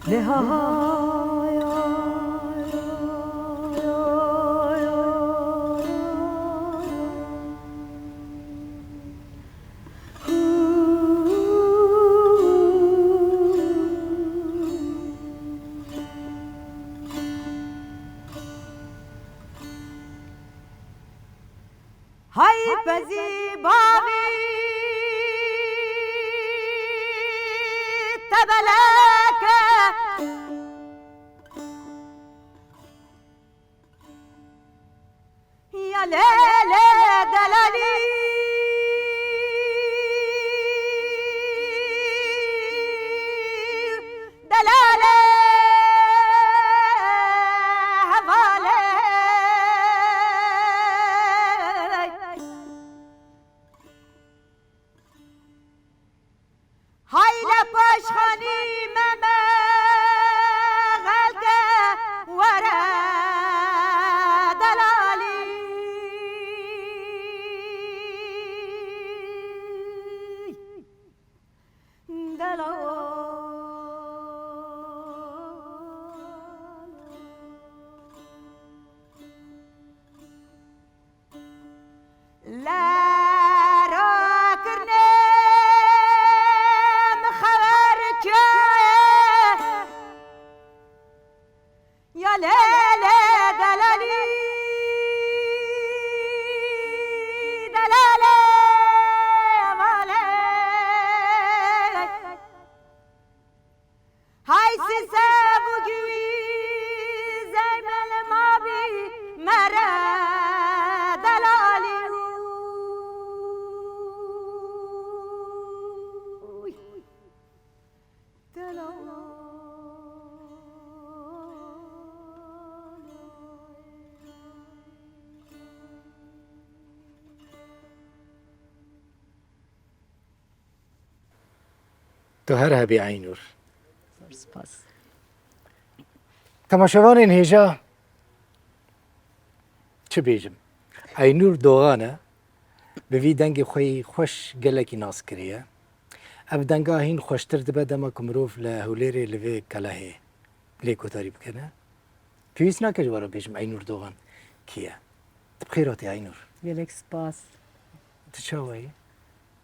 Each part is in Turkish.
نهاية هاي بزي باغي تبلاك يا ليلى دلالي دلالي هفالي هاي لباش خاني ماما غلقة ورا دلالي لا راكرنا مخبرك يا ليلى دلالي دلالي مالي هاي سيسابوكي زي ما الماضي مرا دلالي تو هرهبی عینور سپاس تماشاوان هیجا چه بیجم عینور دوغانه به وی دنگ خوی خوش گلکی ناس کریه اف دنگا هین خوشتر دبه دما کمروف لهولیری لوی کلاهی لیکو تاری بکنه پیویس نکر جوارا بیجم عینور دوغان کیه بخیراتی عینور gelek spas تشاوی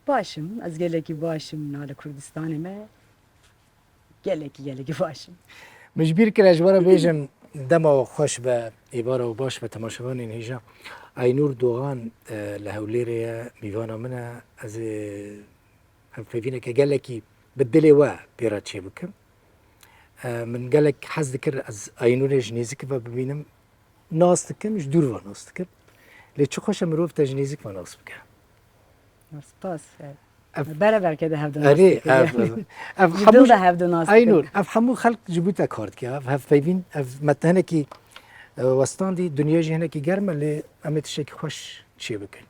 başım az geleki başım nale Kürdistan'ı me geleki başım مجبیر کرد جوارا بیجم دما خوش به ایبارا و باش به تماشاوان هیجا عینور دوغان لهولیری میوانا منه از هم فينا كجالكي بدلي وا بيراتشي بكم من قالك حز ذكر از اينور جنيزك فببينم ناس تكم مش دور وناس تكم لي تشو خوش مروف تجنيزك وناس بكم spas beraber kede hevde اري اف جدول ده hevde nas اينور اف حمو خلق جبوتا كارد كي اف فيفين اف متهنا كي وستان دي دنيا جي هنا كي جرم اللي امت شيك خوش شي بكن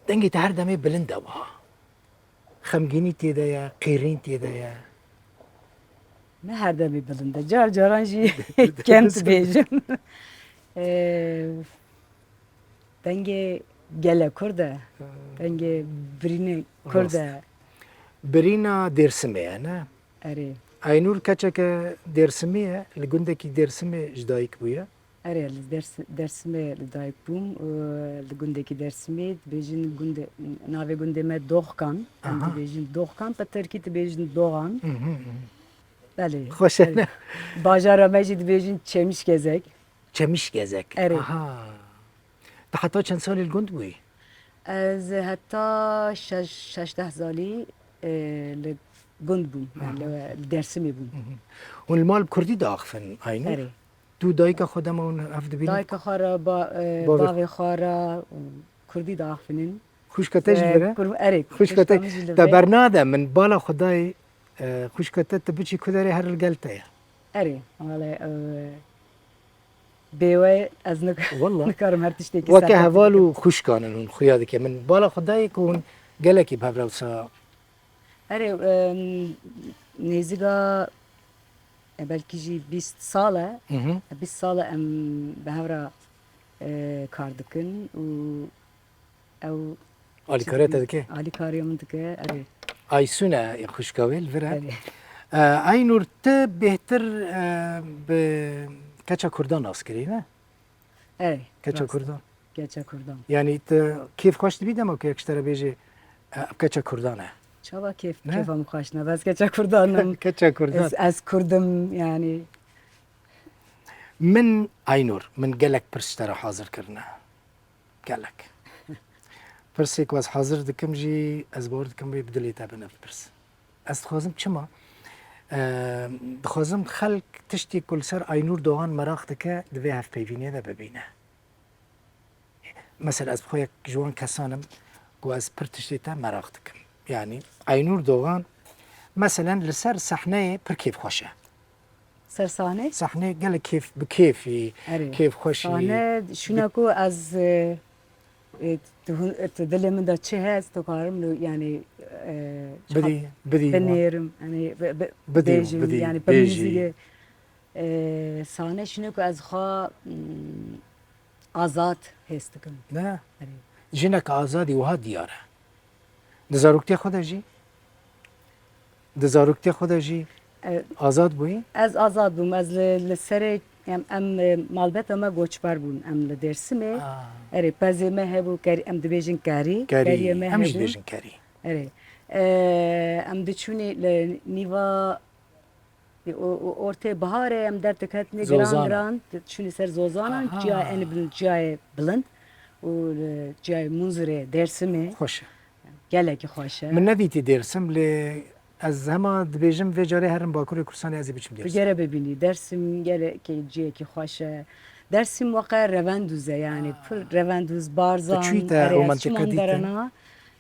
دنگي تهر دمي بلند ابها خمگینی تیدایا قیرین تیدایا ne her de bir bilinde car caran jî kent bejim denge gele kurde denge birine kurde برینا درسمه نه eri اینور کچک درسمه لگوندکی درسمه جدایک بویا eri dersime li dayık bum li gundeki dersime bejin gunde nave gunde me doğkan Aha. bejin doğkan peterki bejin doğan بله خوش نه باجارا مجید بیجین چمیش gezek چمیش گزک اری. آها تا حتی چند سالی الگوند بوی از حتی 16 سالی لگند بوم یعنی درسمی بوم و المال کردی داخفن اینور اری تو دایک خودم اون افد بینم دایک خارا باوی خارا کردی داخفنین خوش کتش بره اری خوش کتش تا برناده من بالا خدای خوش کتش تبچی کداری هر الگلته اری ولی بیوه از والله. نکارم هر تشتی که وکه هوالو خوش کانن اون خیاده که من بالا خدای کون گلکی بهبروسا اری نزیگا belki jî 20 sale 20 sale em bi hevra kar dikin û ew آلی کارت دکه alîkariyê min dike erê آیسونه خوشکاویل وره erê aynur te behtir be kaça kurdan askeri ne? Evet. Kaça rast. kurdan. Geçe kurdan. Yani te keyif hoş bir ama ki ekştere beji kaça kurdan he. Çaba keyf Ne? keyfam kaşına. Bes geçe kurdanım. Kaça kurdan. Ez kurdum yani. من aynur من gelek pırstere hazır kırna. Gelek. Pırsek was hazır dikim jî ez bor dikim bê bidilê te bine pirs. Ez dixwazim çima dixwazim xelk tiştê ku li ser aynur doğan merak dike divê hevpeyvîniyê de bibîne. Mesela ez bixwe yek ji wan kesanim ku ez pir tiştê te merak dikim. Yani aynur doğan mesela li ser sahneyê pir kêfxweş e. Ser sahne. Sahne gelek kêf bi kêfî, Evet. kêfxweşî. Sahne şuna ku ez tu dilê min de çi hez tu karim yani Bidî, bidî. benerim yani Bidî, bejim bidî, yani bêjî. müziğe sahne şuna ku ez xwe azad his dikim. Ne? Evet. Jinek azadî wiha diyar e. Di zaroktiya xwe de jî? Di zaroktiya xwe de jî Evet. azad bûyî? Ez azad bûm ez li serê em malbeta me goçber bûn em li Dêrsimê erê pezê me hebû em dibêjin kerî Kerî, me em jî hebû dibêjin kerî. erê em diçûnê li nîva ortê biharê em derdiketine giran Zozana. giran diçûnê ser zozanan Aha. ciyayê bilind û li ciyayê Munzirê Dêrsimê Xweş e. gelekî xweş e. Min nedîtî Dêrsim lê ez hema dibêjim vê carê herim Bakurê Kurdistanê ez ê biçim Tu Dêrsim. gere bibînî Dêrsim gelekî ciyekî xweş e. Dêrsim weqe revendûz e yani pir revendûz barzan çûyî te erê o ez mantıka çiman dîtin? derena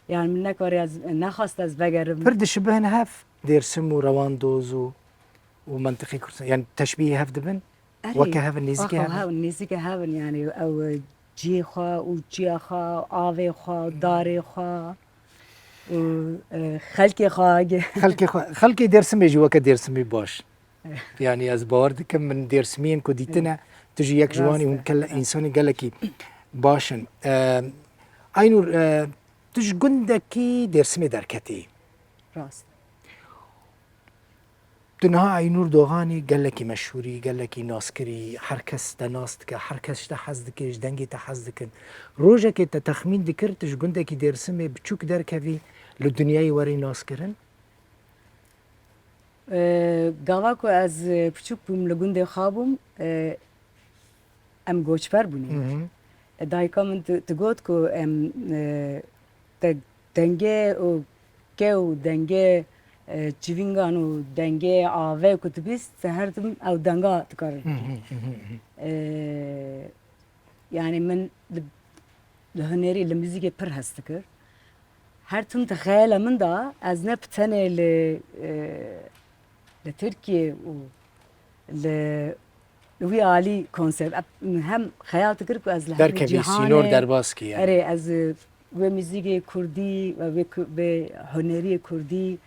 yani min nekarî ez nexwast ez vegerim. Pir dişibihin hev Dêrsim û Rewandoz û Mentiqê Kurdistan. Yani teşbîhê hev dibin? Weke hevin, nêzîkê hevin? Nêzîkê hevin yani ew ciyê xwe û çiya xwe avê xwe darê xwe û xelkê xwe Xelkê Dêrsimê jî weke Dêrsimî baş. Yani ez bawer dikim min Dêrsimiyên ku dîtine tu jî yek ji wanî hûn însanî gelekî baş in. Aynur tu ji gundekî Dêrsimê derketî. rast. Tu niha Aynur Doğanî gelekî meşhûrî, gelekî naskirî, her kes te nas dike, her kes ji te hez dike, ji dengê te hez dikin. Rojekê te texmîn dikir tu ji gundekî Dêrsimê biçûk derkevî li dunyayê werî naskirin? Gava ku ez piçûk bûm li gundê xwe bûm em goçber bûne. Dayika min tu got ku em te dengê û ke û dengê civîngan û dengê avê ku tu bîst te her tim ew denga dikarin. Yani min li hunerî li muzîkê pir hez dikir. Her tim te xeyala min da ez ne tenê li Tirkiye û li wî alî konser hem xeyal dikir ku ez li hemî Derkevî sînor cîhanê derbaskî yani. erê ez wê muzîkê Kurdî vê huneriyê Kurdî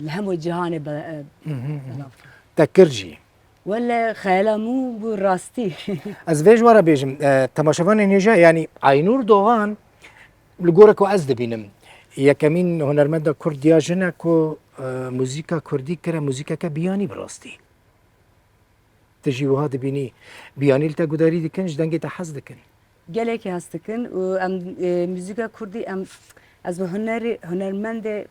li hemû cîhanê belav kirim. Te kir jî. Wele xeyala mû bû rastî. Ez vê ji wara bêjim temaşevanên hêja yani Aynur Doğan li gorek ku ez dibînim yekemîn hunermenda Kurd ya jine ku muzîka Kurdî kire muzîkeke biyanî bi rastî. Tu jî wiha dibînî biyanî li te gudarî dikin ji dengê te hez dikin. Gelekî hez dikin û em muzîka Kurdî em ez bi hunermendê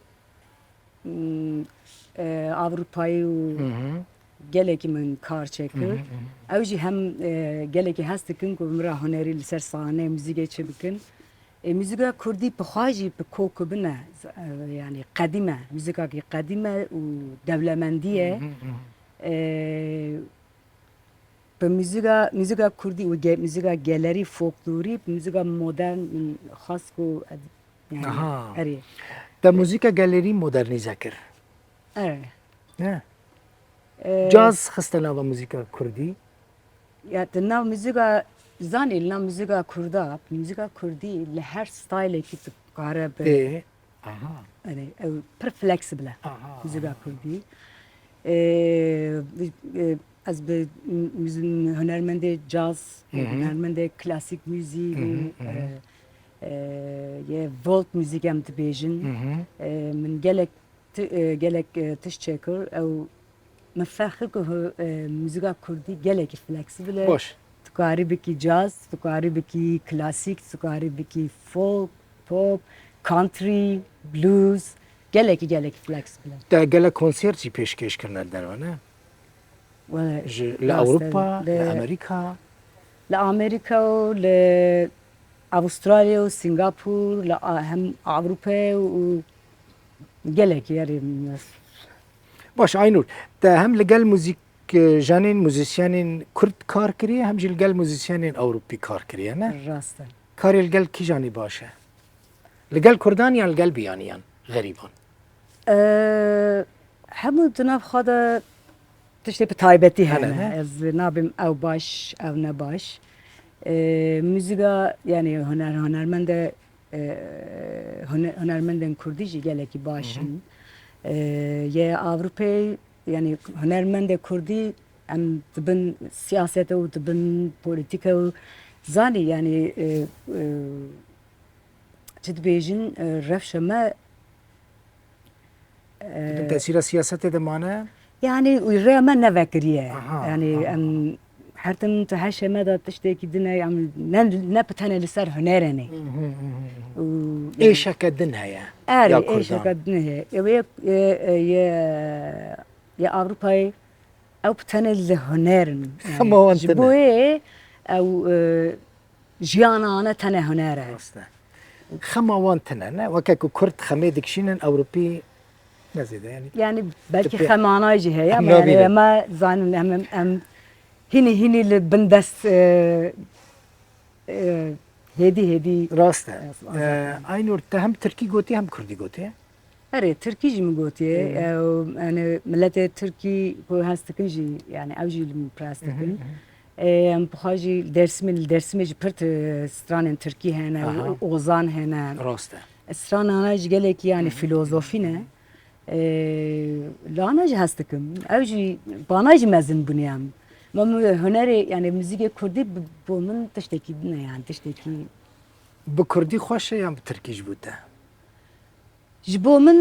Avrupayî û gelekî min kar çekir. Ew jî hem gelekî hez dikin ku mira hunerî li ser sahneyê muzîkê çi bikin. Muzîka Kurdî bixwe jî bi kokibine yani qedîm e muzîkakî qedîm e û dewlemendî ye. Bi muzîka Kurdî û muzîka gelerî folklorî muzîka modern xas ku yani erê. Te muzîka gelerî modernîze kir. Evet. Ne? Caz xiste nava muzîka Kurdî. Ya di nav muzîka zanê li nav muzîka Kurda muzîka Kurdî li her stylekî tu dikare bi erê ew pir flexible e muzîka Kurdî. Ez bi hunermendê caz, hunermendê klasîk müzîk û ye folk müzik em dibêjin. Min gelek gelek tişçekur ev mefahir ku müzika kurdi gelek flexible باش tukari biki jazz, tukari biki klasik, tukari biki folk, pop, country, blues, gelek flexible. تا گله کنسرت چی پیشکش کردن درونه Well, لأوروبا لأمريكا لأمريكا و لأستراليا وسنغافور هم أوروبا و gelek yani باش aynur تا هم لگل موزیک جانین موزیسیانین کرد کار کریه هم جل گل موزیسیانین اوروپی کار کریه نه rastın. کاری لگل کی جانی باشه لگل کردان یا لگل بیانیان غریبان همو تناف خدا تشتي بتايبتي هلا، هنا ها؟ از نابم او باش او نباش موزیکا yani هنرمند هنرمندن کردیجی geleki başın ye Avrupa'yı yani هنرمند کردی ام تبن siyasete و تبن politika و zani yani تدبيجن رفشة ما تأثیر سیاست دمانه يعني ويرى ما نفكريه أها، يعني ام حتى تحشى ماذا تشتكي دنا يعني نبتنا لسر هنرني ايش كدنها يا اري يا ايش كردان قدنه يا اوروباي او بتنا لهنرن ما هو أنتنا. جبوي او جيانا انا تنا هنره خما وانتنا نه وكاكو كرد خميدك شينن اوروبي نزيد يعني بلكي تبي- خماناي جهه هم يعني نابينن. ما زان هم هني البندس هدي راسته آه، aynur te hem Türkî gotî hem Kurdî gotî أري تركي جي مقوتي أنا ملتي تركي هو هاستكن جي يعني أوجي المبراستكن أم بخاجي درسمي جي برت ستران تركي أها. هنا وغزان هنا راسته ستران أنا جي قالك يعني فيلوزوفينا لا أنا جي هاستكم أوجي بانا جي مازن بنيام ما هنري يعني موسيقى كردي بومن تشتكي دنا يعني تشتكي bi Kurdî xweş e yan bi Tirkî ji bo te جبو من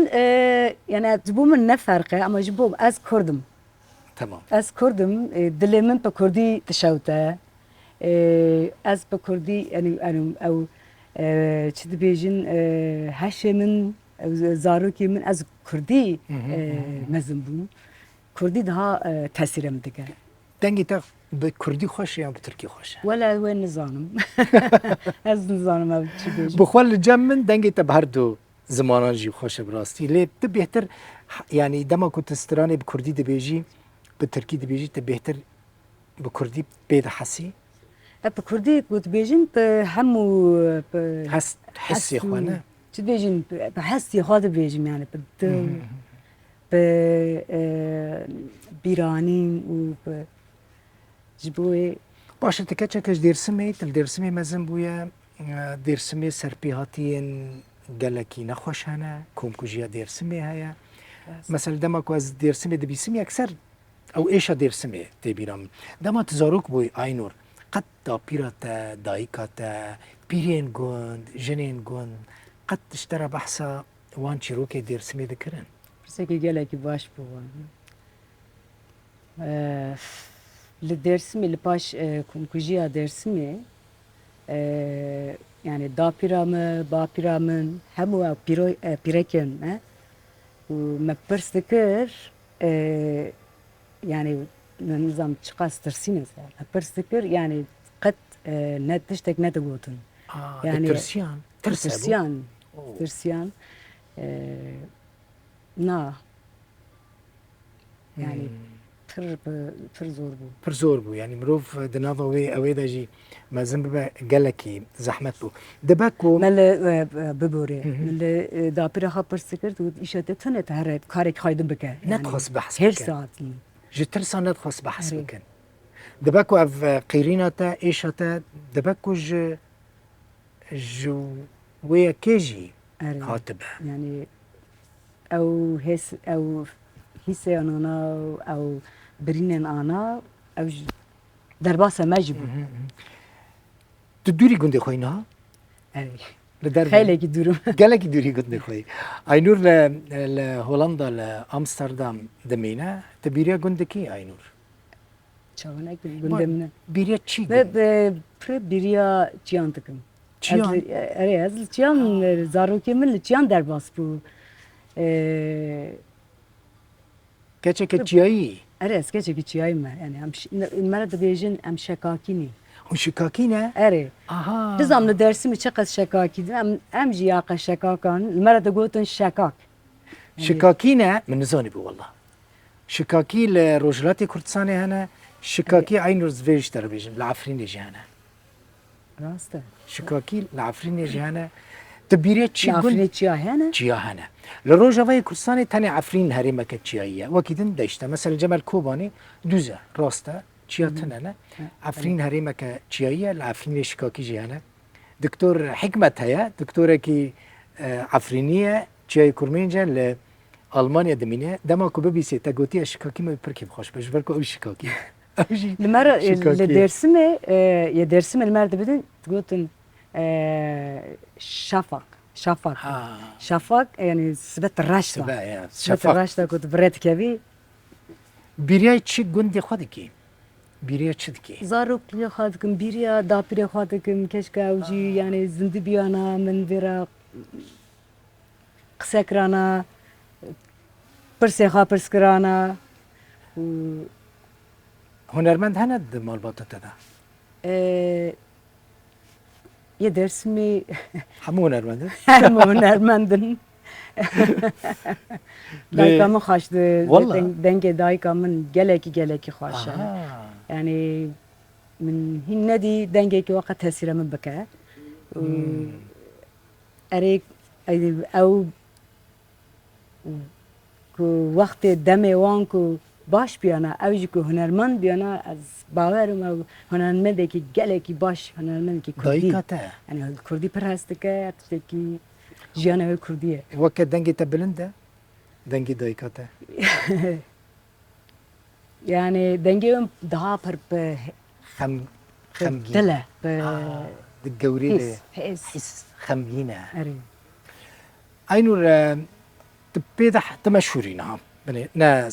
يعني جبو من نفرقه أما جبو أز كردم tamam از کردم دل من به کردی تشوته از به کردی یعنی او چی بیجن هشه من زاروکی من از کردی مزن بوم کردی daha تاثیرم دیگه dengê te bi Kurdî xweş e yan bi Tirkî xweş e ولا وين نظامم از نظامم او چی بیجن bi xwe li cem min dengê te bi her du zimanan jî xweş e bi rastî lê tu bêhtir yanî dema ku tu stranê bi Kurdî dibêjî bi Tirkî dibêjî te bêhtir bi Kurdî pê dihesî به کردی گوت بیجن به همو به hes hissê xwe ne چی بیجن به حسی خود بیجم yani به دل به بیرانیم و به جبوی باشه te keçekê ji Dêrsimê til Dêrsimê mezin bûye Dêrsimê serpêhatiyên gelekî nexweş hene komkujiya Dêrsimê heye mesela dema ku ez Dêrsimê dibîsim yekser ew êşa Dêrsimê tê bîra min dema tu zarok bûyî Aynur qet dapîra te dayîka te pîrên gund jinên gund qet ji te re behsa wan çîrokê Dêrsimê dikirin پرسێکی گەلێکی باش بووە لە دێرسمی لە پاش کومکوژیە دێرسمێ yani dapîra me bapîra min hemû ew pîrekên me û me pirs dikir yani nizam çiqas tirsîne me pirs dikir yani qet ne tiştek ne digotin yani tirsiyan tirsiyan na yani pir zor bû pir zor bû yanî mirov di nava wê ew ê de jî mezin bibe gelekî zehmet bû dibe ku me li biborê li dapîra xwe pirs dikir û îşe te tune te here karek xaydin bike nedixwast behs her bikin saatî ji tirsa nedixwast behs Erê. bikin dibe ku ev qîrîna te êşa te dibe ku ji wê yekê jî erê hatibe yani ew hîseyên ana ew birînên ana ew ji derbasa me jî bû tu dûrî gundê xwe niha erê لدرب خیلی کی دورم gelekî dûrî gund xwe Aynur li Holanda li Amsterdam dimîne te bîriya gundekî Aynur çavanak gündemine bîriya çî ve gund pre biriya çiyan tıkım Çiyan? ez çiyan zarokê min li çiyan derbas bû keçeke çiyayî ez keçekî çiyayî me yani em me re dibêjin em şekakînî hûn şikakî ne aha Dizam li Dêrsimê çiqas şekakî din em jî yaqa şekakan li me re digotin şekak şikakî ne min nizanî bû wallah şikakî li Rojhilatê Kurdistanê hene şikakî Aynur zvê ji te re bêjin li Efrînê jî hene rast e şikakî li Efrînê jî hene te bîriya çî gund Afrinê çiya hene çiya hene li Rojavayê Kurdistanê tenê Efrîn herêmeke çiyayî ye wekî din de işte mesela Cemel Kobanî düz e rast e çiya tune ne Efrîn herêmeke çiyayî ye li Efrînê şikakî jî hene Doktor Hikmet heye doktorekî Efrînî ye çiyayê Kurmênce li Almanya dimîne dema ku bibîsê te gotiye şikakî me pir kêfxweş be ji ber ku ew şikakî ew jî li me re şikakî li Dêrsimê yê Dêrsimê li me re dibidin digotin şafak şafak ha şafak yani sibet reş sibe da ya sibet şafak reş da ku tu birê dikevî bîriya çi gundê xwe dikî bîriya çi dikî zarokliya xwe dikim bîriya dapîrê xwe dikim keşke ew jî yani zindî biyana min vê re qisekirana pirsê xwe pirskirana hunermend hene di malbata te de yê Dêrsimê hemû hunermendin hem hunermendin dayika min xweş di Wallah. dengê dayika min gelekî xweş e aha yani min hîn nedî dengekî weqet tesîre min bike erê ew ku wextê demê wan ku baş biyana ew jî ku hunermend biyana ez bawerim ew hunermendekî gelekî baş hunermendekî Kurdî dayîka te yani Kurdî pir hez dike her tiştekî jiyana wê Kurdî ye weke dengê te bilind e dengê dayîka te yani dengê wê daha pir bi xemgîn dil e bi di gewrê de his his xemgîn e erê Aynur tu pê de tu meşhûrî niha ne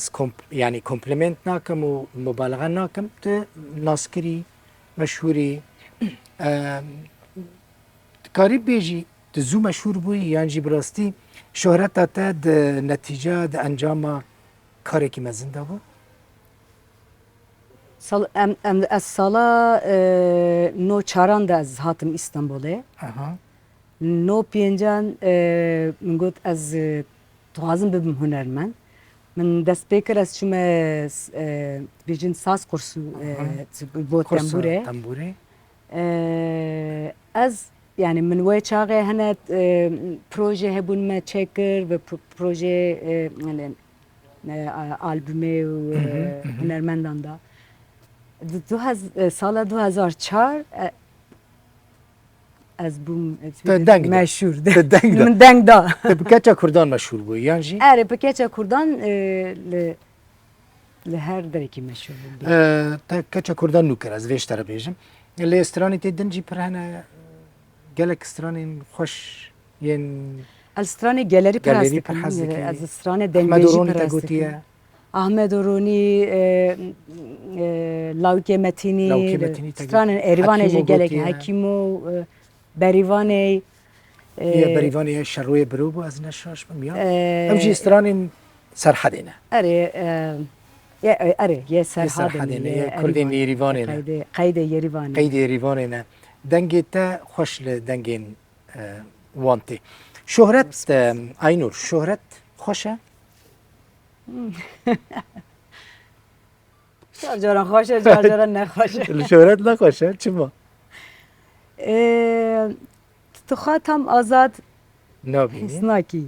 yani kompliment nakim û mubalağa nakim tu naskirî meşhûrî dikarî bêjî tu zû meşhûr bûyî yan jî bi rastî şöhreta te di netîca di encama karekî mezin de bû ez sala no çaran da ez hatim İstanbul'e aha no pêncan min got ez dixwazim bibim hunermend min dest pê kir ez çûme bêjin saz kursû bo tembûrê tembûrê ez yani min wê çaxê hene proje hebûn me çêkir ve proje albümê û hunermendan da sala 2004 ez bûm deng de. meşhûr Te deng de. min deng da tu bi keça Kurdan meşhûr bûyî yan jî erê bi keçe Kurdan li her derekî meşhûr bûm te keça Kurdan nûkir ez vê ji te re bêjim lê stranê tê din jî pir hene gelek stranên xweş yên ez stranê gelerî pir Gelerî hez pir dikim hez dikî. ez stranê Ahmed dengbêjî Oroni pir te hez gotiye dikim Ahmed Oroni Lawikê Metînî Lawikê Metînî te stranên Êrîvanê jî Hekîmo gelek gotiye. Hekîmo Berîvanê ye berîvanê şerroyê birû bû ez neşaş bim ya ew jî stranên serhedê ne erê erê yê Serhedê serhadê ne ye Kurdên Êrîvanê ne qeydê Yerîvanê qeydê Êrîvanê ne dengê te xweş li dengên wan tê şöhret Aynur şöhret xweş e caran xweş e caran nexweş e li şöhret ne xweş e çima tu xwe tam azad nabînî his nakî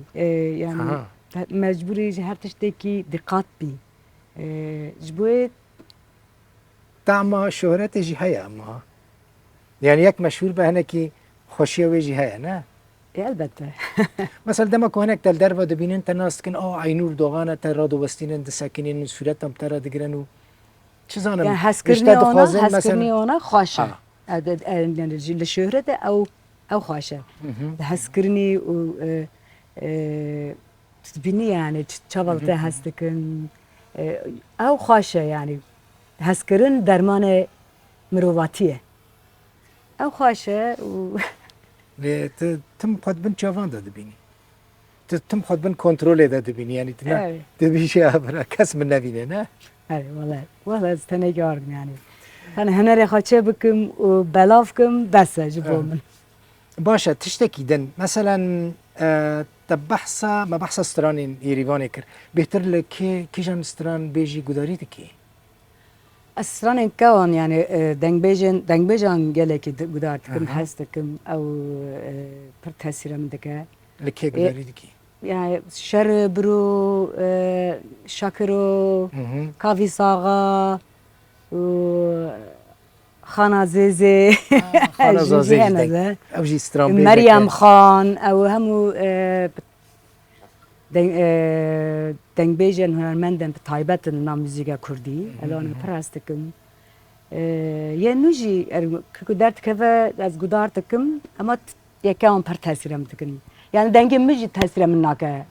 yani Aha. mecburî ji her tiştekî diqat bî ji bo te ama şöhretê jî heye ama yani yek meşhûr be hinekî xweşiya wê jî heye ne elbette Mesela dema ku hinek tel derve dibînin te nas dikin Aynur doğana te radowestînin disekinên sûretam te re digirin û çi zanim yani işte hezkirinê ona dixwazin hezkirinê mesela ona xweş e Ha. li şöhretê ew او خاشه هسكرني و تبيني يعني تشابلته هستكن او خاشه يعني هسكرن درمان مرواتيه او خاشه و لێ تم خۆت بن چاوان دەبینی تم خۆت بن کۆنتترۆلێ دەبینی ینی تنا دەبیشی ئابرا کەس من نبینێ نه والله از تنه gördüm yani. Hani هنر خاچه بکم و بلاف کم بسه جبو من. باشە تشتێکی دن مثلا te behsa me behsa stranên Êrîvanê kir bêhtir li kîjan stran bêjî gudarî dikî Stranên kewan yani dengbêjan gelekî gudar dikim hez dikim ew pir tesîre min dike. li kê gudarî dikî Yani şer biro şakiro kavî saxa Xana Zêzê ew jî stran Meryem Xan ew hemû dengbêjên hunermendên bi taybet in nav muzîka Kurdî elan pir hez dikim yên nû jî ku derdikeve ez gudar dikim ema yekewan pir tesîre min dikin yani dengê min jî tesîre min nake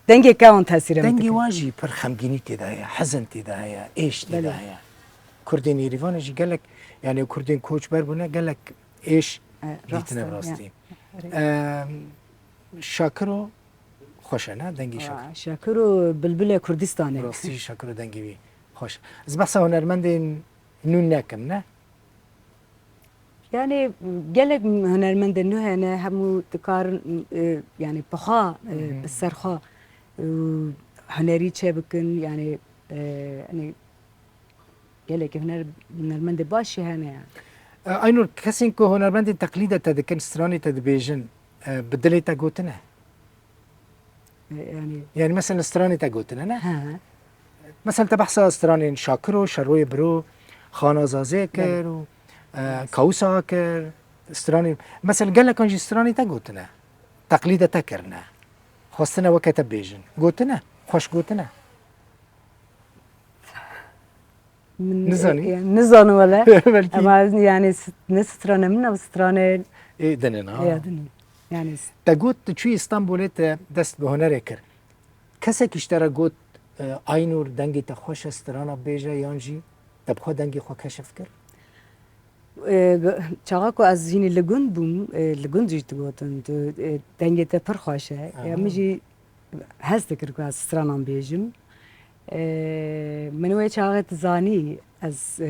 dengê kewan tesîre min dengê dikin wan jî pir xemgînî têda heye hezin têda heye êş têda heye Kurdên Êrîvanê jî gelek yani Kurdên koçber bûne gelek êş dîtine rastî Şakiro xweş e ne dengê Şakir û bilbilê Kurdistanê rastî Şakiro dengê wî xweş ez behsa hunermendên nû nekim ne Yani gelek hunermendên nû hene hemû dikarin yani bixa bi serxwe hunerî çêbikin yani hani gelekî hunermendê başî hene yani. Aynur kesên ku hunermendên teqlîdê te dikin stranê te dibêjin bi dilê te gotine yani mesela stranê te gotine ne mesela te behsa stranên Şakiro Şeroyê Biro Xana Zazê kir û Kewsa kir stranê mesela gelekan jî stranê te gotine teqlîdê te kirine xwestine weke te bêjin gotine xweş gotine Nizanî Nizanî wele ama yani ne strane min ev stranê dinin ha yani te got tu çûyî İstanbulê te dest bi hunerê kir kesekî ji te re got Aynur dengê te xweş e strana bêje yan jî te bi xwe dengê xwe keşif kir çaxa ku ez hînî li gund bûm li gund jî digotin tu dengê te pir xweş e ya min jî hez dikir ku ez stranan bêjim min wê çaxê tu zanî ez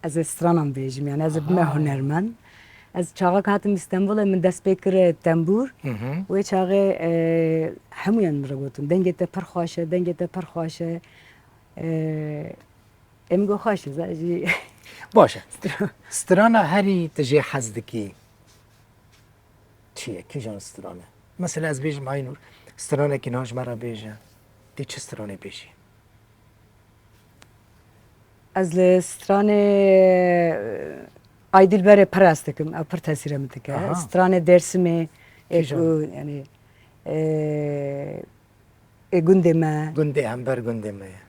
ê stranan bêjim yani ez ê bime hunermend ez çaxa ku hatim İstanbulê min dest pê kir tembûr wê çaxê hemûyan min re gotin dengê te pir xweş e dengê te pir xweş e em got xweş e jî baş e strana herî tu jê hez dikî çi ye kîjan strana mesela ez bêjim Aynur stranekî niha ji me re bêje tê çi stranê bêjî ez li stranê Aydilberê pir hez dikim ew pir tesîre min dike stranê Dêrsimê yani gundê me gundê hember gundê me ye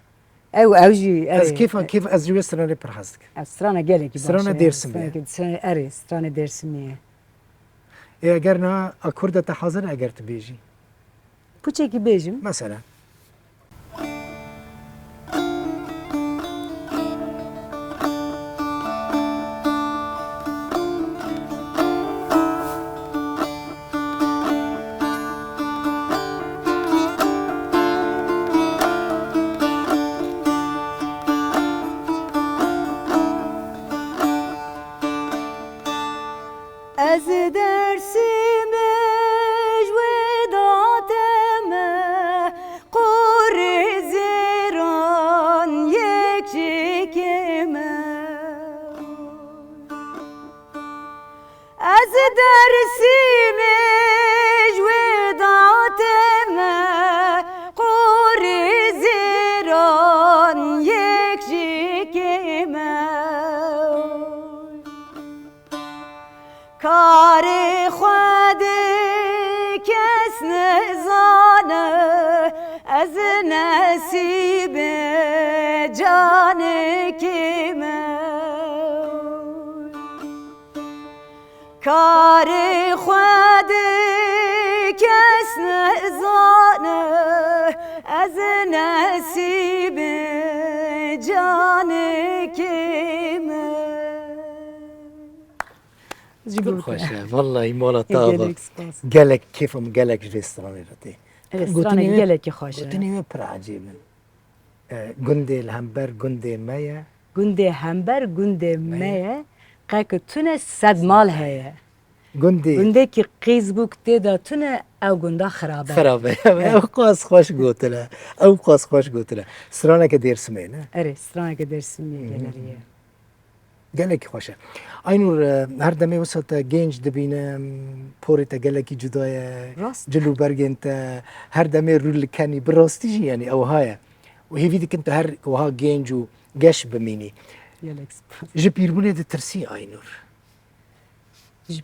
ew jî ez kêf ez jî wê stranê pir hez dikim strana gelekî baş Strana Dêrsimê erê stranê Dêrsimê ye eger niha a Kurd de te hazir e eger tu bêjî Puçekî bêjim mesela Ez Dêrsimê ji wê datê me کاری خود کس نزانه از نصیب جان کیمه خوشه والله مالا گلک تابا سپاس. گلک کیفم گلک رستورانی رتی رستوران گلکی خوشه. گوتنی پر عجیبن گنده الهمبر گنده مایه گنده همبر گنده میه قاک تونه 100 مال هیه گنده گنده که قیز بوک دیدا تونه او گنده خرابه خرابه او قاس خوش گوتله او قاس خوش گوتله سرانه که دیرسمه نه اره رستوران که درسیمیه گلریه گلک خوشه اینور هر دمی وسط گنج دبینم پوریت گلکی جدایه راست. جلو برگن تا هر دمی رول کنی براستی یعنی او هایا و هی ویدی کنت هر وها گنج و گش بمینی گلک سپاس. جبیربونه ده ترسی اینور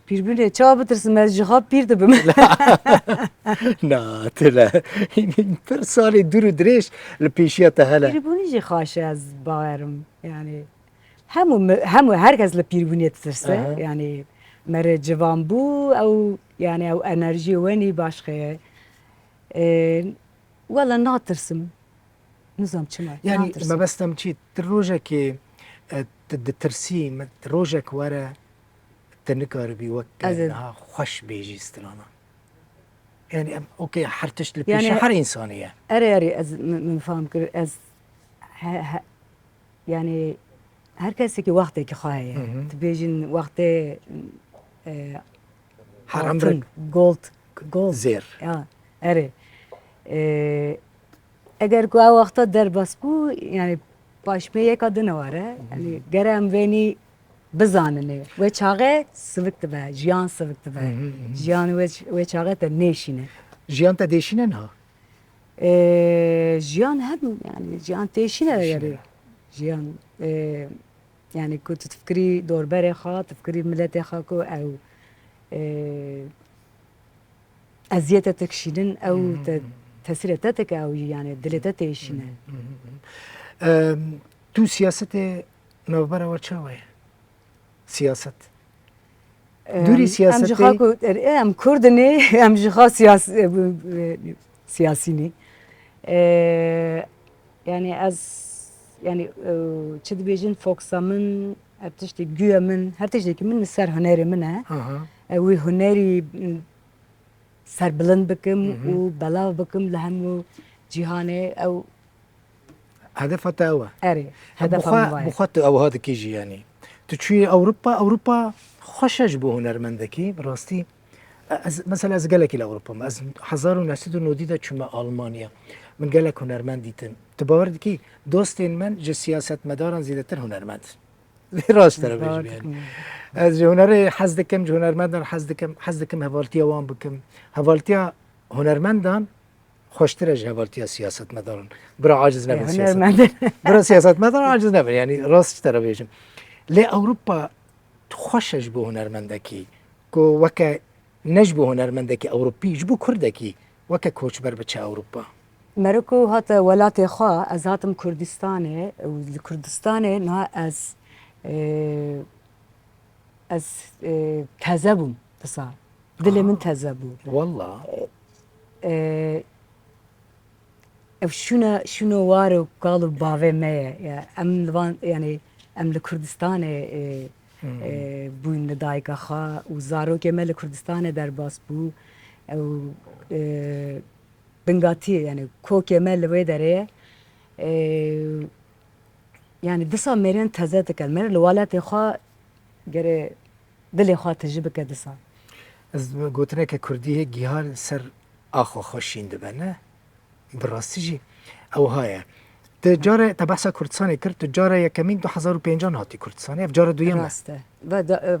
پیر بینه چا بترسم از جهاب پیر دبم نه تلا پر سالی دور و دریش لپیشیات هلا پیر بونی جی خواشه از باورم یعنی همو هرکس لپیر بونی ترسه أها. یعنی مره جوان بو او yani او انرژی ونی başka ولا ناترسم نظام چما يعني ما بستم شي تروجا كي ترسي تروجا كورا تنكر بيوك أزل. انها خوش بيجي استرانا يعني اوكي حرتش لبيش يعني حر انسانيه اري از من فهم كر از يعني هر کسی که وقتی که خواهی تبیجین وقتی حرام برك گولد زير یا اره اگر که او وقتا در بس بو یعنی پاشمه یک آدن واره یعنی گرم وینی بزاننه و چاقه سوکت به جیان سوکت به جیان و چاقه تا نیشینه جيان تديشين انها جیان هم يعني جیان تیشینه یعنی جیان يعني كنت تفكري دور بري خا تفكري ملاتي خاكو او ازيتك شينن او تسريتك او يعني دلتك شينن تو سياسة نوبرا وشاوية سياسة دوري ام سياسة جخاكو ام كردني ام جخا سياسيني يعني از يعني چه بیجن فوکسا من ابتشتی گویا من هر تشتی که من سر هنری منه وی هنری سر بلند بکم و بلاو بکم لهمو جهانه او هدف تاوه اري هدف مواي بخط او هذا كيجي يعني تشوي اوروبا خوشش به هنرمندکی براستی مثلا از گلک اوروبا از 1990 دا چما آلمانیا من گلک هنرمند دیدم تو باور کی دوستین من ج سیاست مدارن زیادتر هنرمند راست طرف يعني از هنر حزد کم هنرمندان حزد کم هوالتیا وان بکم هوالتیا هنرمندان خوشتر از هوالتیا سیاست مدارن برا عاجز نبود سیاست برا سیاست مدارن عاجز نبود يعني راست طرف بيجم لی اوروبا خوشش به هنرمندکی کو وک نجبو هنرمندکی اوروپی جبو کردکی وک کوچبر بچه اوروبا مرکو هات ولات خوا از هاتم کردستانه و کردستانه نه از تزبم تصار دل من تزبو والله اف شنو وارو قالوا بافي مية ام لوان يعني ام لكردستان بوين دايكا خا وزارو كمال لكردستان در باس بو او بنغاتي يعني كو كمال لوي داري يعني دسا مرين تزاتك المر الولات خا غير دلي خا تجربه دسا از گوتنه که کردی گیهار سر آخو خوشین دبنه براستیجی او های تجاره تبحث کردستانی کرد تجاره یکمین 2005 هاتی کردستانی اف جاره دویمه راسته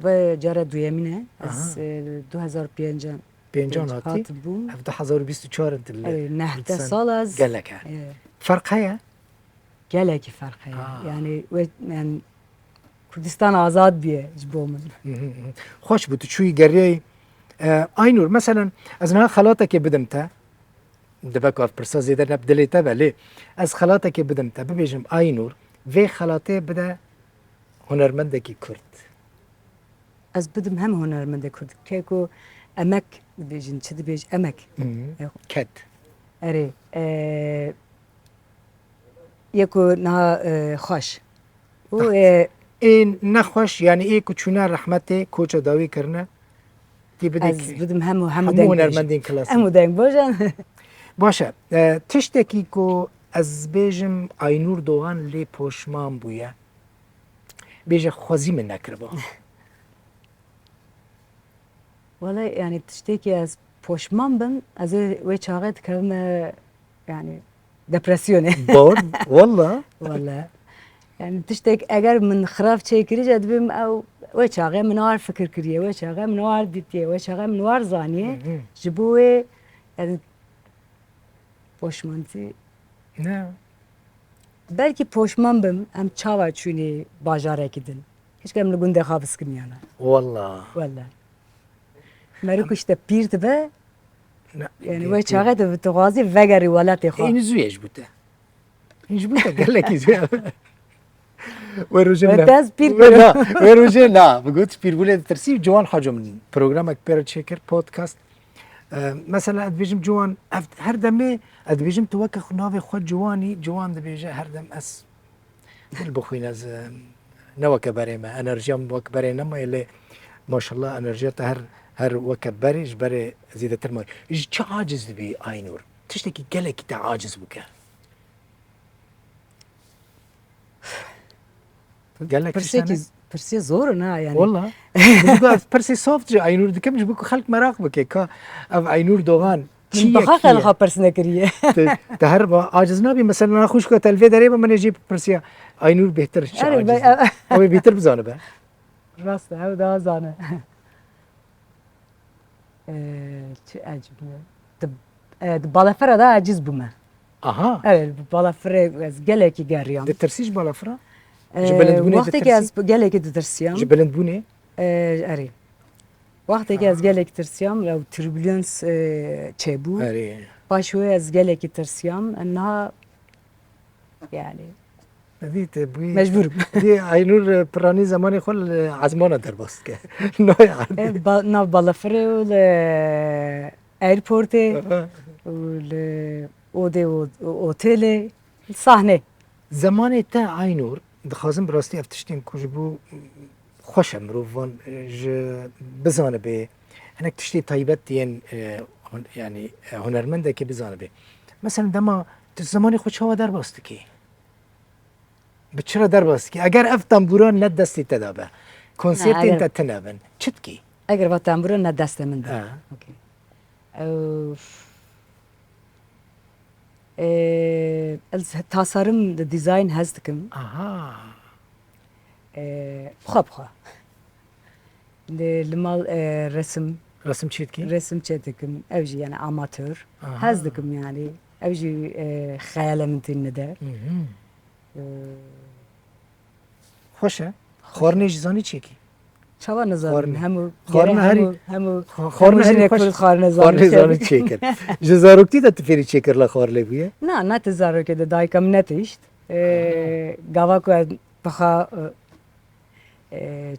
و جاره دویمینه از 2005 هاتی اف 2024 انت نه سال از گلک فرق هیا گلکی فرق هیا يعني كردستان آزاد بیه جبو من خوش بود چوی گریه اینور مثلا از نه خلاطه که بدمته دبکو اف پرسا زیده نبدلیته ولی از خلاطه که بدمته ببیجم اینور وی خلاطه بده هنرمنده کی کرد از بدم هم هنرمند کرد که کو امک بیجن چه بیج امک کد اره یکو نه خوش و این نخوش یعنی ای کوچونه رحمت کوچه داوی کرنه دی بده از بدم هم همو هنرمندین کلاس همو دنگ باشن باشه تشتکی کو از بیجم آینور دوغان لی پوشمان بویه بیجه خوزی من نکربا والله يعني تشتكي از پشمان بم از وی چاقت کم يعني دبرسيوني والله والله يعني تشتك اگر من خراف چيكري جد بم او وی چاقه منوار فكر كريه وی چاقه منوار ديتيه وی چاقه منوار زانيه جبوه يعني پشمانتي نه belki پشمان بم ام چاوا چوني باجاره كدن هيش كم لگونده خابس كنيانا والله والله مرو كشته بيرت به نه يعني وي شاغد بتغازي فجري ولا تخا این زویش بوده اینج بوده گله کی زوی وروجنا بتاز بير لا وروجنا بقولت بير بوله ترسيب جوان حاجه من برنامج بير تشيكر بودكاست مثلا ادبيجم جوان هر دمه ادبيجم توكل خناوي خد جواني جوان دبيجه هر دم اس البخوين از نوك بريمه انرجيام وك برينا ما اللي ما شاء الله انرجيته هر وك بريج بري زيادة ترمي ايش عاجز بي اينور تشتكي قالك انت عاجز بك قال لك برسي زورنا يعني والله برسي سوفت جا اينور دي كم جبكو خلق مراقبك كا اف اينور دوغان من بخاخ الخا برسنا كريه تهربا عاجزنا بي مثلا انا خوش كو تلفي دريبه من يجيب برسيا اينور بهتر او بهتر بزانه به راست هاو دا زانه چه عجبه بالافرا دا عجز بما اها اه بالافرا از گلکی گریام دي ترسيج بالافرا وقتی که از گلکی درسیام جبلند بوني اری وقتی که از گلکی درسیام لو تربولانس چبو اري باشوي از گلکی درسیام انها يعني دي تبوي مجبور دي اينور براني زماني خل عزمانه در باست که نوع عادي نا بالافرا و ايربورت و اودي اوتيل صحنه زماني تا اينور دخازم براستي افتشتين كوجبو خوشم روفان ج بزانه به هناك تشتي طيبات دين يعني هنرمنده كي بزانه به مثلا دما زماني خوش هوا در باست كي بچرا در باست كي اگر افتم بوران ند دستي تدابه كونسرت انت تنابن چتكي اگر با تنبورا نه دست من ده اوکی tasarım da design hezdikim اها bxa limal رسم چتكي resim çedikim evji yani amatör hezdikim yani evji xeyalem tinne خوشه خورنيش زاني چيكي çava nazarim hemu خورنا هري خورنا هري خوش خورنا زاني چيكر جزاروكتي da teferi çeker la خورle buye نه تزارو که دایکم نتیشت گاوا کو بخا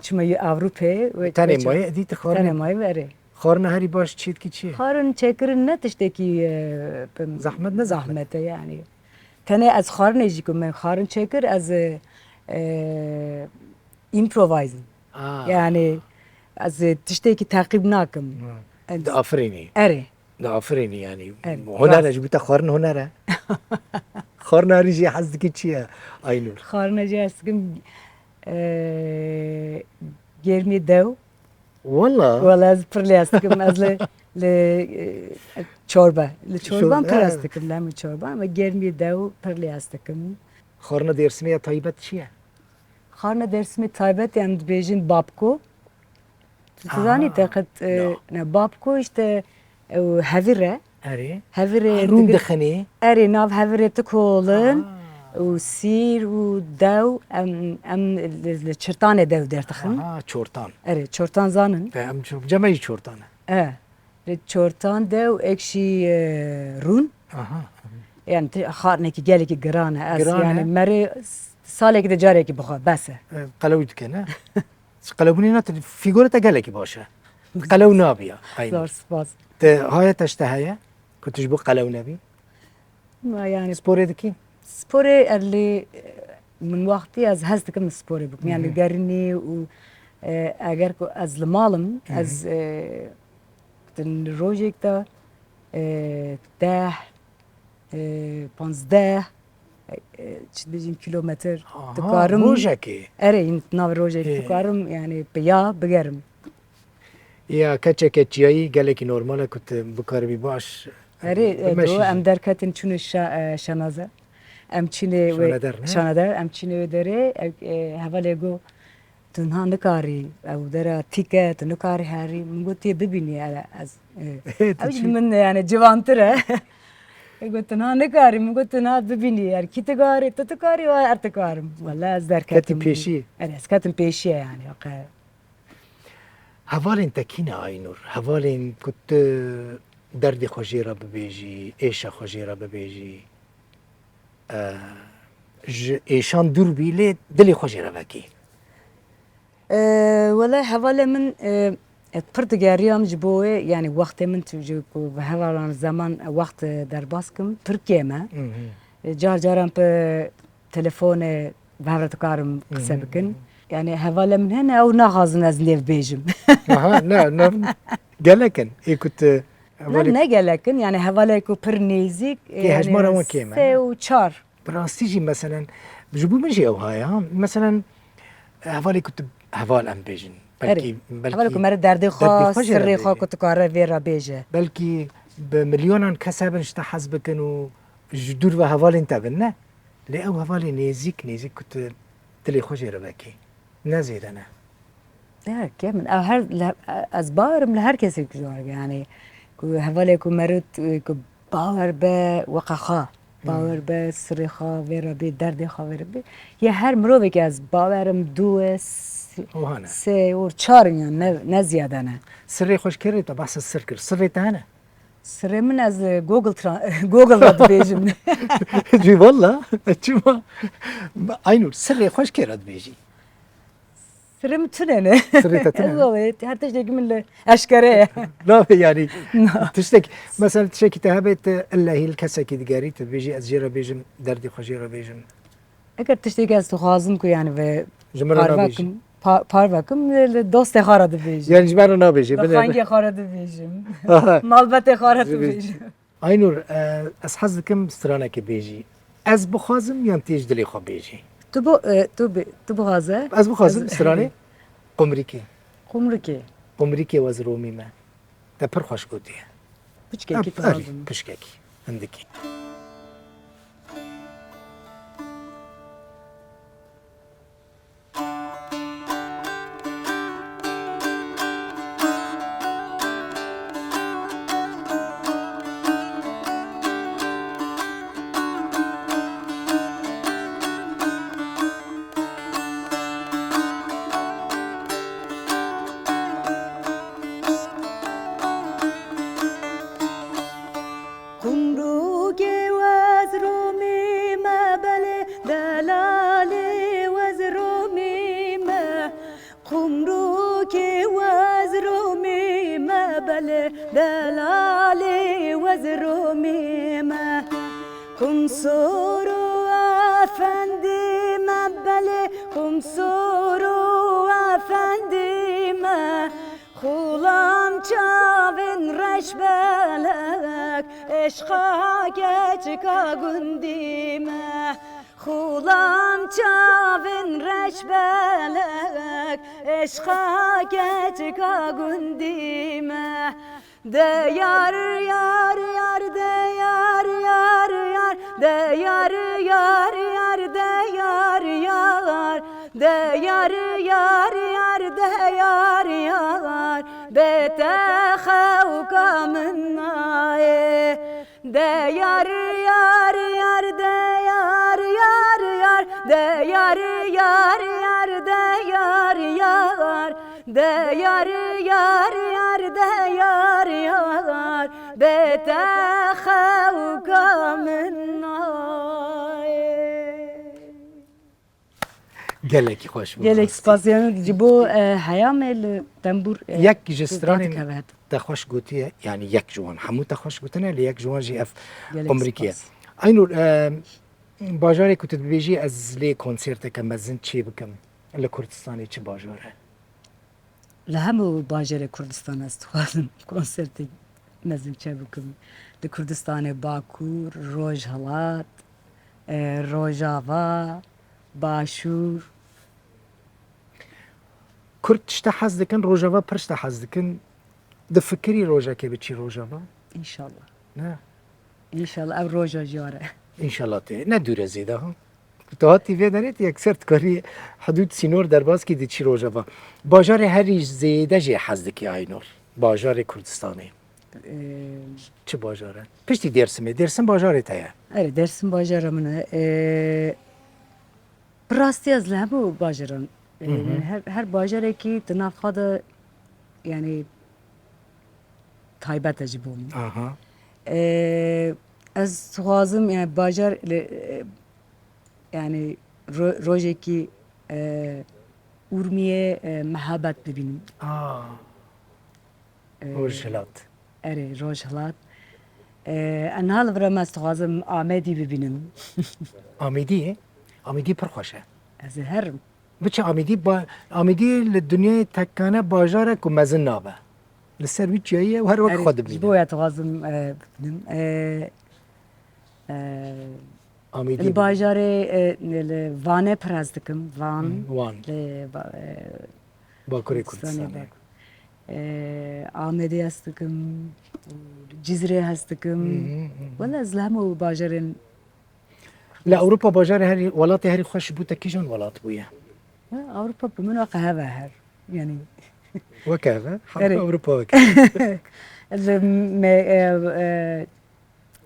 چما Avrupa ve tane moye di te tane خورne may vere خورنا هري باش çetki çi خارن çekirin netişteki زحمت ne zahmete yani tane az خارن ejikum men خارن çekir az improvising yani az tişteki takip nakim da afrini ere da afrini yani هنر جبت خورن هنره خورنا هري جي حزدك çi aynur خارن ejikum germi dev والله والله از پرلیاستکم از ل چوربه چوربان پرستکم لام چوربان و گرمی دو پرلیاستکم خورنا درسمه طيبت چیه خارنا درسمی تایبت yani بیجین بابکو تزانی تقت نه بابکو işte havire اري havire روم دخني اری ناف havire تکولن و سیر و دو ام چرتانه دو درتخن ها çortan اری چرتان زانن ام جمعي çortanı چرتان دو ekşi رون aha yani خارنه ki gele ki grana as Grana. yani meri sale ki de care ki bxa bas قلويت كنا قلبوني نات فيجورة قالك باشا قلو نابيا زار سپاس هاي تشتهايا كنت جبو قلو نبي ما يعني سبوري دكي سپوری اللي من وقتی از هست دکم سپوری بکم یعنی گرنی و اگر کو از المالم از تن روزی تا 10 15 چی دیجیم کیلومتر تکارم روجكي اره این ناو روزی تکارم یعنی بیا بگرم يا كاتشا كاتشياي قالك نورمال كنت بكاربي باش اره بمشي. دو ام درکتن چون شنازه ام چینه شانادر، نه؟ شانادر ام چینه داره حواله گو تنها نکاری او داره تیکه تو نکاری هری مگو تی ببینی از اوج من يعني جوانتره قلت تنها نکاری مگو تنها ببینی یار کی تکاری تو تکاری و ارتکارم والله از در كاتي کتم بيشي انا از کتم پیشیه يعني واقع هفالين تكينا عينور هفالين كنت دردي خجيرة ببيجي ايشا خجيرة ببيجي ايشان دور بيلي دلي خجيرة بكي والله حواله من پرتگاریام جبوه يعني وقت من تجو حواله زمان وقت در باسکم ترکیه ما جار جارم به تلفون بهرت کارم قصه بکن يعني حواله من هنا او نغازن از نيف بيجم اها لا قالكن اي كنت لا نجا لكن يعني حواله كو برنيزيك كي هجمرة وين كيما؟ سي وشار براستيجي مثلا بجيبو منجي او هاي ها مثلا هفالي كنت هفال ام بيجن بلكي حواله كو مرد دردي خاص سري خا كنت كاره فيرا بيجه بلكي بمليون كسبن شتا حسبكن و جدور و هفالين تابنا لي او هفالي نيزيك كنت تلي خوشي ربكي نزيد انا لا كمان او هر از باورم لهر کسی کجار يعني كو حواله كو مرد كو باور به وقخا باور به سری خا ویرا بی درد خا ویرا بی یه هر مروی که از باورم دو وهنا سه و چهار يعني نه زیاده نه سري خوش كري طب بحث السر كر سري تانا سری من از جوجل رد بیجم جي والله شوف عينور سري خوش كري بيجي سری متونه نه سري تتنا والله هر تشتكي من اشکره لا يعني تشتكي مثلا تشتكي تهبت الا هي الكسه كي دقاري بيجي ازجيره بيجم دردي خجيره بيجم اگر تشتكي از تو خازم کو يعني و جمرة بيجي پارواکم دوست خارد بیجم يعني جمرة بيجي خانگی خارد بیجم آها. مالبت خارد بیجم عينور از حظكم استرانه كي بيجي از بخازم يعني تيج دلي خو بيجي تو بغازه از بخازم استرانه قمريكي قمركي وزرومي ما ده پر خوش گودیه بچكي پشککی عندكي دلالي وزرومي ما كمسورو أفندي مبلي كمسورو أفندي ما خولام چاوين رشبلك عشقاك چكا گندي ما خولام چاوين رشبلك عشقاك چكا گندي ما de yar yar yar de yar yar yar de yar yar yar de yar yar de yar yar yar de yar yar بتخوك منا de yar yar yar de yar yar yar de yar yar yar de yar yar de yar yar yar de yar yar بتخوك منا gelekî xweş bû. gelek spasiyonu ji bo heyamê li tembûr Yek ji stranên evet. te xweş gotiye yani yek ji wan hemû te xweş gotine lê yek ji wan jî ev Gelek Amerîkiye. spas. Aynur bajarê ku tu dibêjî ez lê konserteke mezin çê bikim li Kurdistanê çi bajar e? Li hemû bajarê Kurdistan ez dixwazim konsertê mezin çê bikim. Li Kurdistanê Bakur, Rojhilat, Rojava, Başûr. Kurd tişte hez dikin rojava pir tişte hez dikin di fikirî rojekê biçî rojava? İnşallah. Ne? İnşallah ev roja jare. İnşallah te ne dure zêde ha. Tu hatî vê derê yekser dikarî hidûd sînor derbaskî diçî rojava. Bajarê herî zêde jê hez dikî Aynur. Bajarê Kurdistanê. Çi bajar e? Piştî Dêrsimê. Dêrsim bajarê te ye. Evet, Dersim bajara min e. Bir rastî ez li hemû bajaran. Yani her bajarekî di nav xwe de yani taybet e ji bo min. Aha. Ez dixwazim yani bajar yani rojekî Urmiye mehabet bibînim. Aa. Rojhilat. Erê Rojhilat. Niha li vir me ez dixwazim Amedî bibînim. Amîdî? Amîdî pir xweş e. Ez ê herim. Biçe Amîdî li dunyayê tekkane bajar e ku mezin nabe. Li ser wî çiyayê her wek xwe Ji dibîne. bo ya dixwazim bibînim. Amîdî Li bajarê li Vanê pir ez dikim. Van. Wan. Li Bakurê Kurdistanê Kurdistanê. Amedê ez dikim. Cizrê ez dikim. Wela ez li hemû bajarên Li Ewropa bajarê herî welatê herî xweş bû te kîjan welat bûye? Avrupa bi min ve qeheve her. Yani Weke ev e? Erê. Ewropa weke.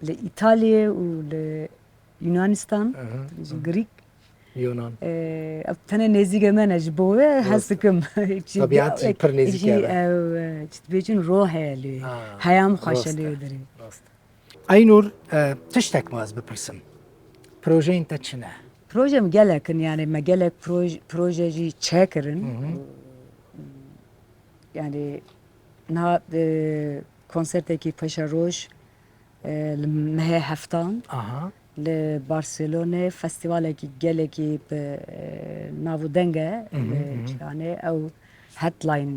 li İtalya û li Yunanistan, Greek, Yunan. ev tene nêzik me ne ji bo we hez dikim. Tabiatî pir nêzik e. Ev bêjin roh heye lê. Heyam xweş e lê derê. Aynur tiştek mi ez bipirsim? Projeyên te çi ne? Projem gelekin yani me gelek proje jî çekirin. Yani na konsertekî Paşa Roj li mehê heftan Aha. li Barcelonê festîvalekî gelekî bi nav deng e yani ew headline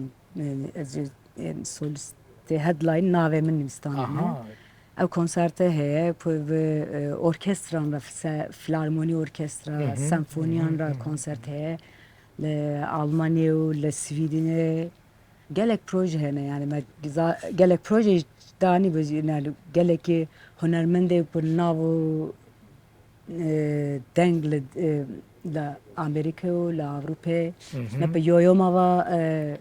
solistê headline navê min nivîstane. Aha. Ev konserte heye orkestran ra filarmoni orkestra senfoniyan ra konsert heye li Almanya û li Swîdênê gelek proje hene yani me gelek proje danî yani gelekî hunermendê bi nav deng li Amerîka û li Avrupayê me bi yoyoma ve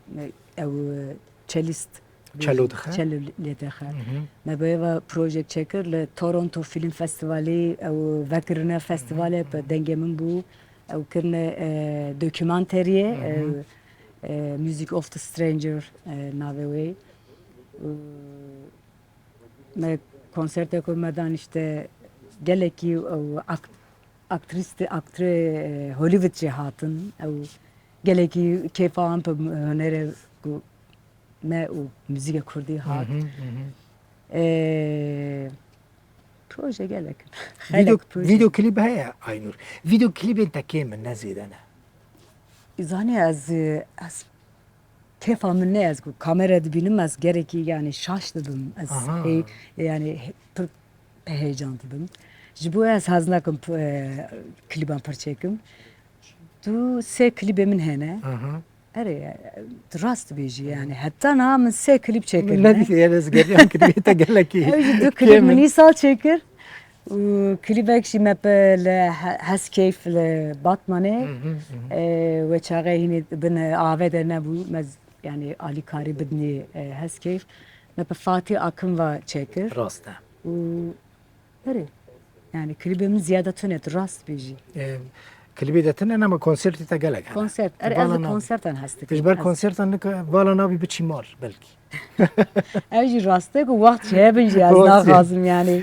ew çelîst Çelo dixe? Çelo lê dixe. Me bi ve proje çekir li Toronto Film Festivalê ew vekirine festivalê bi dengê min bû ew kirine dokümanteriye Music of the Stranger navê wê. Me konserte ku me dan işte gelekî ew aktrê Hollywood jê hatin ew gelekî kêfa wan bi hunerê ku me û müzîka Kurdî hat. Proje gelek. Video klip heye Aynur. Video klipên te kê min ne zêde ne? Zanî ez kêfa min ne ez ku kamera dibînim ez gerekî yani şaş dibim. Ez yani pir heyecan dibim. Ji bo ez hez nakim klîban pir çêkim. Tu sê klîbê min hene. Erê rast dibêjî yani heta niha min sê klîp çêkir. Ne dîse yani ez geriyan klipê te gelekî. Ew jî du klîp min îsal çêkir. û klîbek jî me li Heskeyf li Batmanê we çaxê hînê bin avê de nebû me yani alîkarî bidinê Heskeyf me bi Fatih Akın ve çêkir. Rast e. û erê yani klîbê min ziyade tune rast dibêjî. کلیبی دتن اما کنسرتی تا گلگ کنسرت از کنسرتن هست تجبر کنسرتان نک والا نبی بچی مار بلکی اوجی راسته کو وقت چه بنجی از ناخازم یعنی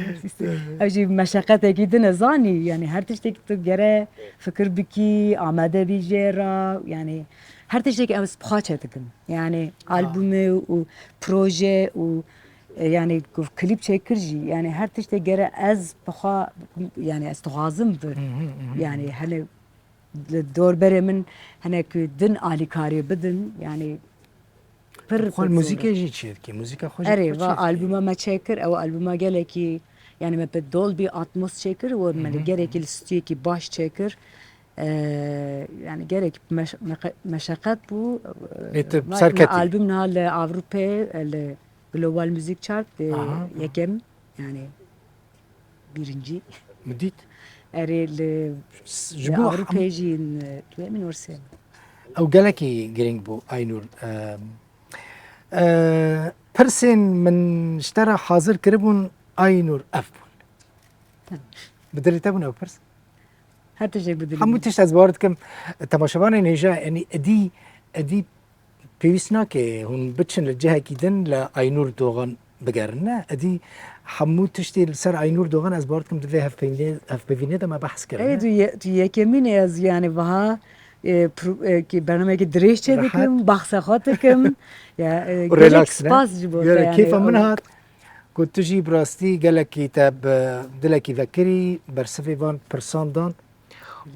اوجی مشقت اكيد نزانی یعنی هر تشتی تو گره فکر بکی آماده بیجه را یعنی هر تشتی که امس بخاطر تکم یعنی آلبوم و پروژه و yani klip çekirci yani her tişte gere az bxa yani az tuhazımdır yani hani dor beremin hani ki din alikari bidin yani خال موزیک جی چیه کی موزیک خوش اره و آلبوم ما çekir او آلبوم gele ki yani me pe Dolby Atmos çekir و من gerek istiyor ki baş çekir yani gerek meşakkat bu albüm nal Avrupa Global Müzik Chart yekem yani birinci. مديت اري Avrupa جين من ورسين او جالكي جرينج بو اينور برسن من اشترى حاضر كربون اينور افبون بدري تابون او برس هر تجي بدري همو تشتاز باردكم تماشوان نيجا يعني ادي بيسنا كي هون بتشن الجهه كيدن لا اينور دوغان بقرنا ادي حمود تشتي لسر اينور دوغان از باردكم دفي هف بفيني ما بحث كرنا اي دو يكمين از يعني بها كي برنامج دريش دكم بحث خاطركم يا ريلاكس سباس جبوت يعني كيف منها كنت تجي براستي قالك كتاب دلكي ذكري برسفي فان برسان دان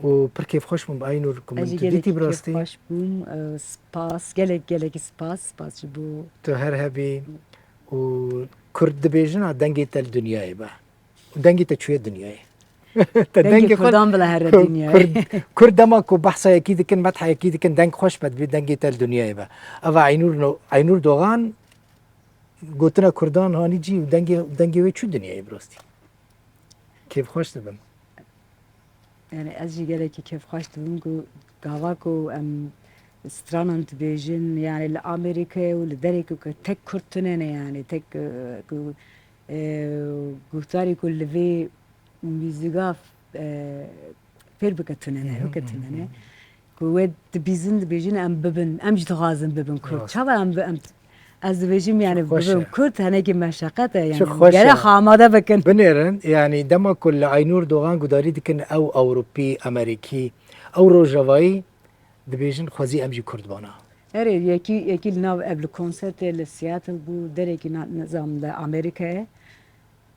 وبركيف خوش من باينور كومنتيتي براستي خوش بوم سباس قالك سباس جبو تو هرهبي وكرد بيجنا دنجي تل دنياي با ودنجي تشوي دنياي دنجي كردان بلا هر الدنيا كرد ما كو بحثا اكيد كن مدح اكيد كن دنج خوش بد دنجي تل دنياي با اوا عينور دوغان قلتنا كردان هاني جي ودنجي وي شو دنياي براستي كيف خوش تبم يعني ازجي قالك كيف خوش تبم قاواكو ام سترانن تبيجن يعني لأمريكا ولدريك تك كرتنين يعني تك قلتاري كل في ميزيقاف فير بكتنين هو كتنين كويد تبيجن ام ببن ام جتغازن ببن كرت شابا ام از بيجم يعني ببن كرت هناك مشاقته يعني جرا خامده بكن بنيرن يعني دما كل عينور دوغان قداري دكن او اوروبي امريكي او روجاوي دبيجن خوازي امجي كردبانا اري يكي ناو قبل كونسرت لسياتل بو دريكي نظام لامريكا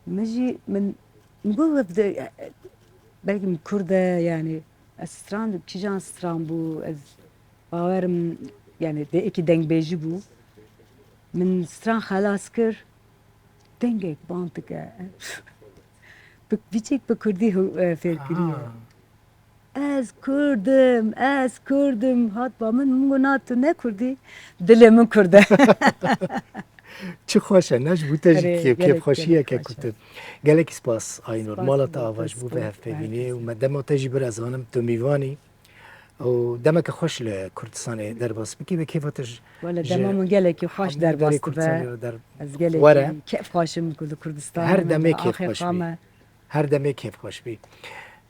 مجي من نقول بلكي من كردة يعني استران كيجان استران بو از باورم يعني اكي دنگ بيجي بو من استران خلاص كر دنگك بانتك بيچيك بكردي هو فكريه از کردم هات با من مونات تو نکردی دل من کرده چه خوشه نج بوده کیف خوشیه که کتب گلک سپاس آینور مالت آواج بو به هفته بینی و مدام تجی بر از آنم تو میوانی و دمک خوش لکردستان در باس بکی به کیفاتش ولی دمامون گلک خوش در باس از گلک کیف خوشم کردستان هر دمه کیف خوش بی هر دمه کیف خوش بی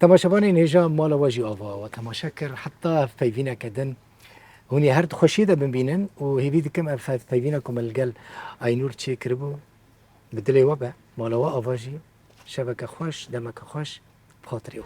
تماشاوان اینجا مال واجی آوا و تماشا کر حتی فیوینا کدن هونی هر خوشیده ببینن و هیوی دکم فیوینا کمالگل اینور چی کربو بدلی و به مال وا آواجی شبکه خوش دمک خوش بخاطری